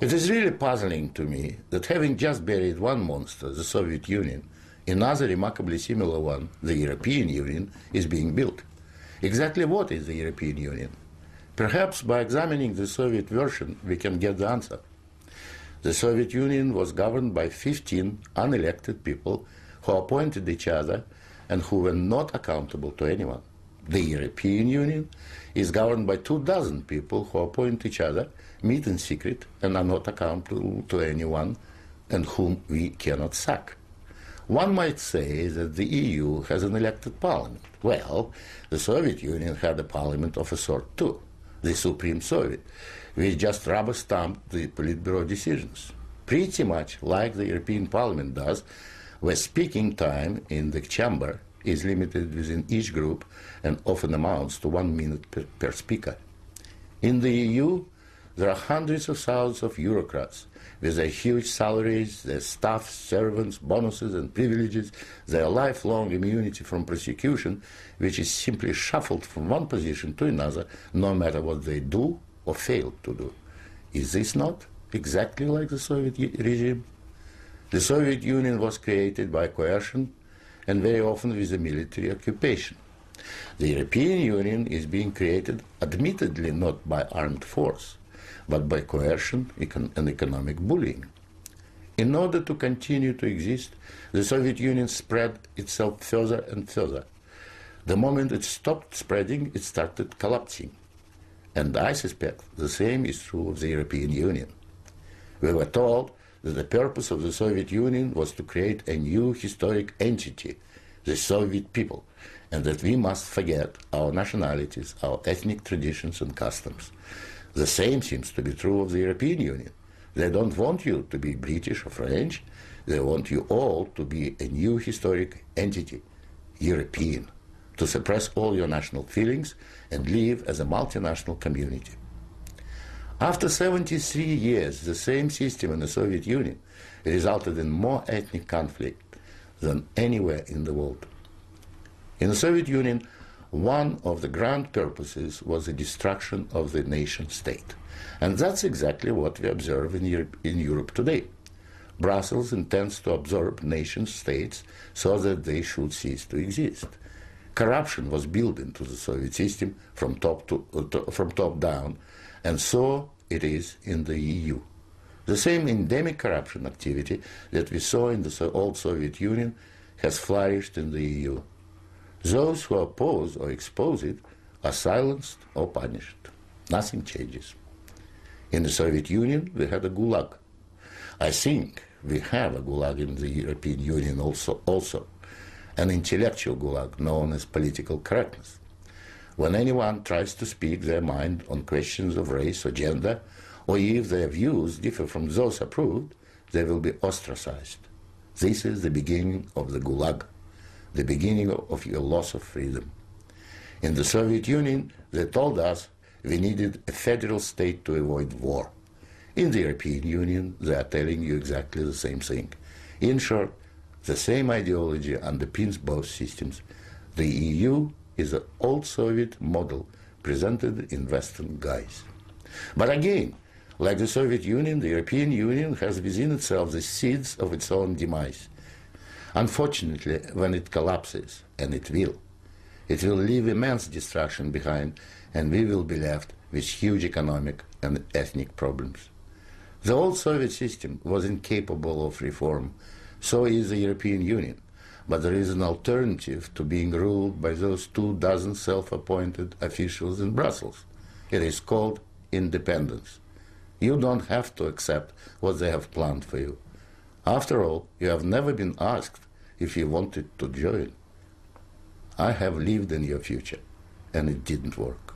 It is really puzzling to me that having just buried one monster, the Soviet Union, another remarkably similar one, the European Union, is being built. Exactly what is the European Union? Perhaps by examining the Soviet version we can get the answer. The Soviet Union was governed by 15 unelected people who appointed each other and who were not accountable to anyone. The European Union is governed by 24 people who appoint each other, meet in secret, and are not accountable to anyone, and whom we cannot sack. One might say that the EU has an elected parliament. Well, the Soviet Union had a parliament of a sort too, the Supreme Soviet, which just rubber-stamped the Politburo decisions, pretty much like the European Parliament does, where speaking time in the chamber is limited within each group and often amounts to 1 minute per speaker. In the EU, there are hundreds of thousands of bureaucrats with their huge salaries, their staff, servants, bonuses and privileges, their lifelong immunity from prosecution, which is simply shuffled from one position to another, no matter what they do or fail to do. Is this not exactly like the Soviet regime? The Soviet Union was created by coercion and very often with a military occupation. The European Union is being created admittedly not by armed force, but by coercion and economic bullying. In order to continue to exist, the Soviet Union spread itself further and further. The moment it stopped spreading, it started collapsing. And I suspect the same is true of the European Union. We were told that the purpose of the Soviet Union was to create a new historic entity, the Soviet people, and that we must forget our nationalities, our ethnic traditions and customs. The same seems to be true of the European Union. They don't want you to be British or French. They want you all to be a new historic entity, European, to suppress all your national feelings and live as a multinational community. After 73 years, the same system in the Soviet Union resulted in more ethnic conflict than anywhere in the world. In the Soviet Union, one of the grand purposes was the destruction of the nation state. And that's exactly what we observe in Europe today. Brussels intends to absorb nation states so that they should cease to exist. Corruption was built into the Soviet system from top down, and so it is in the EU. The same endemic corruption activity that we saw in the old Soviet Union has flourished in the EU. Those who oppose or expose it are silenced or punished. Nothing changes. In the Soviet Union, we had a gulag. I think we have a gulag in the European Union also, an intellectual gulag known as political correctness. When anyone tries to speak their mind on questions of race or gender, or if their views differ from those approved, they will be ostracized. This is the beginning of the gulag, the beginning of your loss of freedom. In the Soviet Union, they told us we needed a federal state to avoid war. In the European Union, they are telling you exactly the same thing. In short, the same ideology underpins both systems. The EU is an old Soviet model presented in Western guise. But again, like the Soviet Union, the European Union has within itself the seeds of its own demise. Unfortunately, when it collapses, and it will leave immense destruction behind, and we will be left with huge economic and ethnic problems. The old Soviet system was incapable of reform, so is the European Union. But there is an alternative to being ruled by those 24 self-appointed officials in Brussels. It is called independence. You don't have to accept what they have planned for you. After all, you have never been asked if you wanted to join. I have lived in your future, and it didn't work.